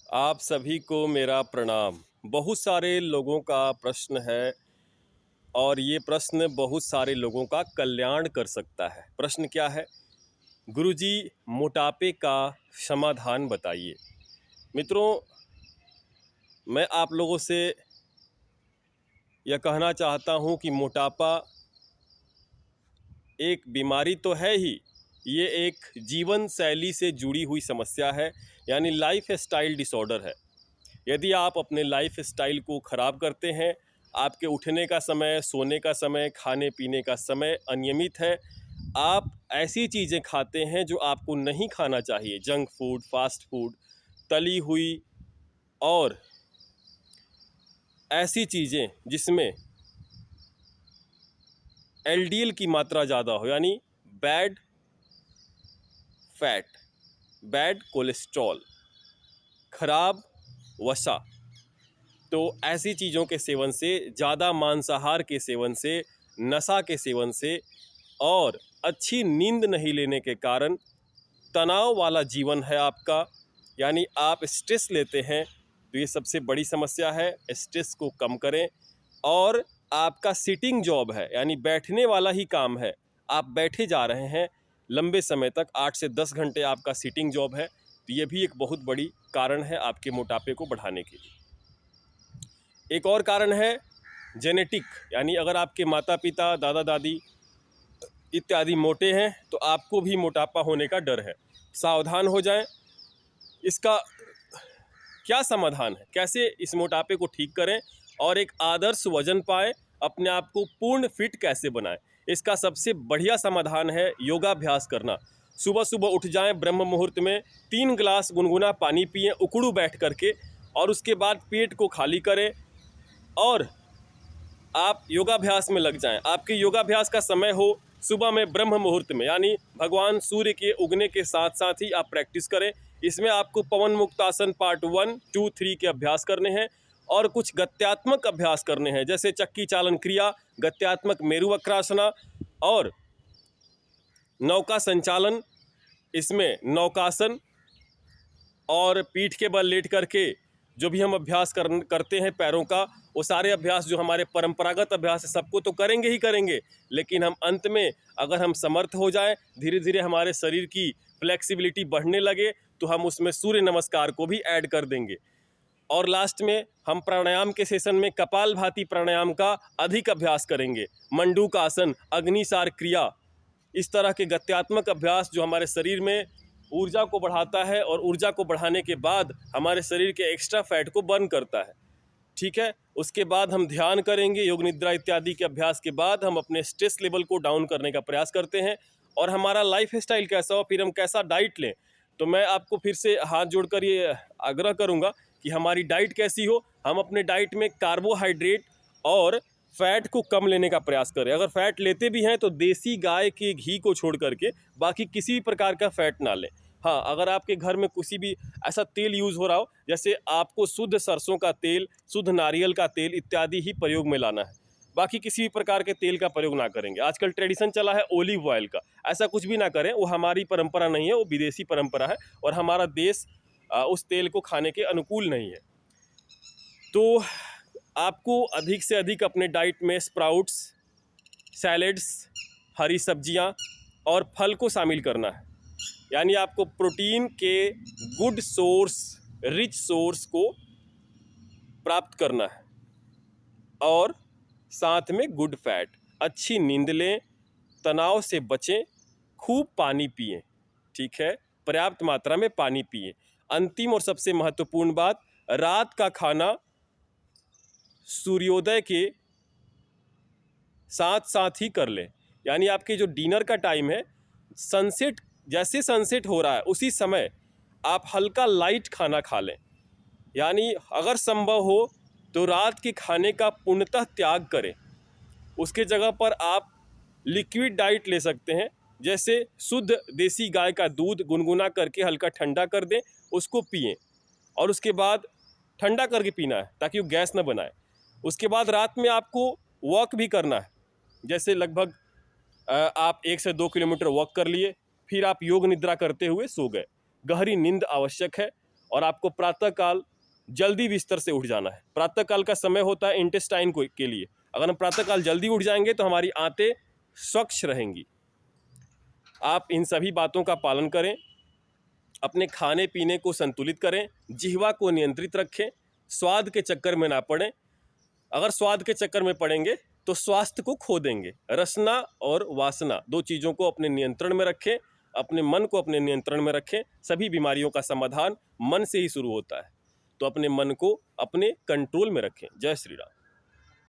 आप सभी को मेरा प्रणाम। बहुत सारे लोगों का प्रश्न है और ये प्रश्न बहुत सारे लोगों का कल्याण कर सकता है। प्रश्न क्या है? गुरुजी, मोटापे का समाधान बताइए। मित्रों, मैं आप लोगों से यह कहना चाहता हूँ कि मोटापा एक बीमारी तो है ही, ये एक जीवन शैली से जुड़ी हुई समस्या है, यानी लाइफ स्टाइल डिसऑर्डर है। यदि आप अपने लाइफ स्टाइल को ख़राब करते हैं, आपके उठने का समय, सोने का समय, खाने पीने का समय अनियमित है, आप ऐसी चीज़ें खाते हैं जो आपको नहीं खाना चाहिए, जंक फूड, फास्ट फूड, तली हुई और ऐसी चीज़ें जिसमें एलडीएल की मात्रा ज़्यादा हो, यानी बैड फैट, बैड कोलेस्ट्रॉल, खराब वसा। तो ऐसी चीज़ों के सेवन से, ज़्यादा मांसाहार के सेवन से, नशा के सेवन से और अच्छी नींद नहीं लेने के कारण तनाव वाला जीवन है आपका, यानी आप स्ट्रेस लेते हैं, तो ये सबसे बड़ी समस्या है। स्ट्रेस को कम करें। और आपका सिटिंग जॉब है, यानी बैठने वाला ही काम है, आप बैठे जा रहे हैं लंबे समय तक, 8 से 10 घंटे आपका सिटिंग जॉब है, तो ये भी एक बहुत बड़ी कारण है आपके मोटापे को बढ़ाने के लिए। एक और कारण है जेनेटिक, यानी अगर आपके माता पिता, दादा दादी इत्यादि मोटे हैं तो आपको भी मोटापा होने का डर है। सावधान हो जाएं। इसका क्या समाधान है? कैसे इस मोटापे को ठीक करें और एक आदर्श वजन पाएं, अपने आप को पूर्ण फिट कैसे बनाएं? इसका सबसे बढ़िया समाधान है योगाभ्यास करना। सुबह सुबह उठ जाएं, ब्रह्म मुहूर्त में 3 गिलास गुनगुना पानी पिएं उकड़ू बैठ करके, और उसके बाद पेट को खाली करें और आप योगाभ्यास में लग जाएं। आपके योगाभ्यास का समय हो सुबह में ब्रह्म मुहूर्त में, यानी भगवान सूर्य के उगने के साथ साथ ही आप प्रैक्टिस करें। इसमें आपको पवन मुक्तासन पार्ट 1, 2, 3 के अभ्यास करने हैं और कुछ गत्यात्मक अभ्यास करने हैं, जैसे चक्की चालन क्रिया, गत्यात्मक मेरु वक्रासना और नौका संचालन। इसमें नौकासन और पीठ के बल लेट करके जो भी हम अभ्यास करते हैं पैरों का, वो सारे अभ्यास जो हमारे परंपरागत अभ्यास है, सबको तो करेंगे ही करेंगे, लेकिन हम अंत में अगर हम समर्थ हो जाएं, धीरे धीरे हमारे शरीर की फ्लेक्सिबिलिटी बढ़ने लगे, तो हम उसमें सूर्य नमस्कार को भी ऐड कर देंगे। और लास्ट में हम प्राणायाम के सेशन में कपालभाति प्राणायाम का अधिक अभ्यास करेंगे, मंडूक आसन, अग्निसार क्रिया, इस तरह के गत्यात्मक अभ्यास जो हमारे शरीर में ऊर्जा को बढ़ाता है और ऊर्जा को बढ़ाने के बाद हमारे शरीर के एक्स्ट्रा फैट को बर्न करता है। ठीक है, उसके बाद हम ध्यान करेंगे। योग निद्रा इत्यादि के अभ्यास के बाद हम अपने स्ट्रेस लेवल को डाउन करने का प्रयास करते हैं। और हमारा लाइफ स्टाइल कैसा हो, फिर हम कैसा डाइट लें, तो मैं आपको फिर से हाथ जोड़कर ये आग्रह करूँगा कि हमारी डाइट कैसी हो। हम अपने डाइट में कार्बोहाइड्रेट और फैट को कम लेने का प्रयास करें। अगर फैट लेते भी हैं तो देसी गाय के घी को छोड़ करके बाकी किसी भी प्रकार का फैट ना लें। हाँ, अगर आपके घर में किसी भी ऐसा तेल यूज़ हो रहा हो, जैसे आपको शुद्ध सरसों का तेल, शुद्ध नारियल का तेल इत्यादि ही प्रयोग में लाना है। बाकी किसी भी प्रकार के तेल का प्रयोग ना करेंगे। आजकल ट्रेडिशन चला है ओलिव ऑयल का, ऐसा कुछ भी ना करें। वो हमारी परंपरा नहीं है, वो विदेशी परंपरा है और हमारा देश उस तेल को खाने के अनुकूल नहीं है। तो आपको अधिक से अधिक अपने डाइट में स्प्राउट्स, सैलेड्स, हरी सब्जियां और फल को शामिल करना है, यानी आपको प्रोटीन के गुड सोर्स, रिच सोर्स को प्राप्त करना है और साथ में गुड फैट। अच्छी नींद लें, तनाव से बचें, खूब पानी पिएं। ठीक है, पर्याप्त मात्रा में पानी पिएं। अंतिम और सबसे महत्वपूर्ण बात, रात का खाना सूर्योदय के साथ साथ ही कर लें, यानी आपके जो डिनर का टाइम है, सनसेट, जैसे सनसेट हो रहा है उसी समय आप हल्का लाइट खाना खा लें। यानी अगर संभव हो तो रात के खाने का पूर्णतः त्याग करें। उसके जगह पर आप लिक्विड डाइट ले सकते हैं, जैसे शुद्ध देसी गाय का दूध गुनगुना करके हल्का ठंडा कर दें, उसको पिएं और उसके बाद ठंडा करके पीना है ताकि वो गैस न बनाए। उसके बाद रात में आपको वॉक भी करना है, जैसे लगभग आप 1 से 2 किलोमीटर वॉक कर लिए, फिर आप योग निद्रा करते हुए सो गए। गहरी नींद आवश्यक है और आपको प्रातःकाल जल्दी बिस्तर से उठ जाना है। प्रातःकाल का समय होता है इंटेस्टाइन के लिए। अगर हम प्रातःकाल जल्दी उठ जाएंगे तो हमारी आंतें स्वच्छ रहेंगी। आप इन सभी बातों का पालन करें, अपने खाने पीने को संतुलित करें, जिह्वा को नियंत्रित रखें, स्वाद के चक्कर में ना पड़ें। अगर स्वाद के चक्कर में पड़ेंगे तो स्वास्थ्य को खो देंगे। रसना और वासना 2 चीज़ों को अपने नियंत्रण में रखें, अपने मन को अपने नियंत्रण में रखें। सभी बीमारियों का समाधान मन से ही शुरू होता है, तो अपने मन को अपने कंट्रोल में रखें। जय श्री राम।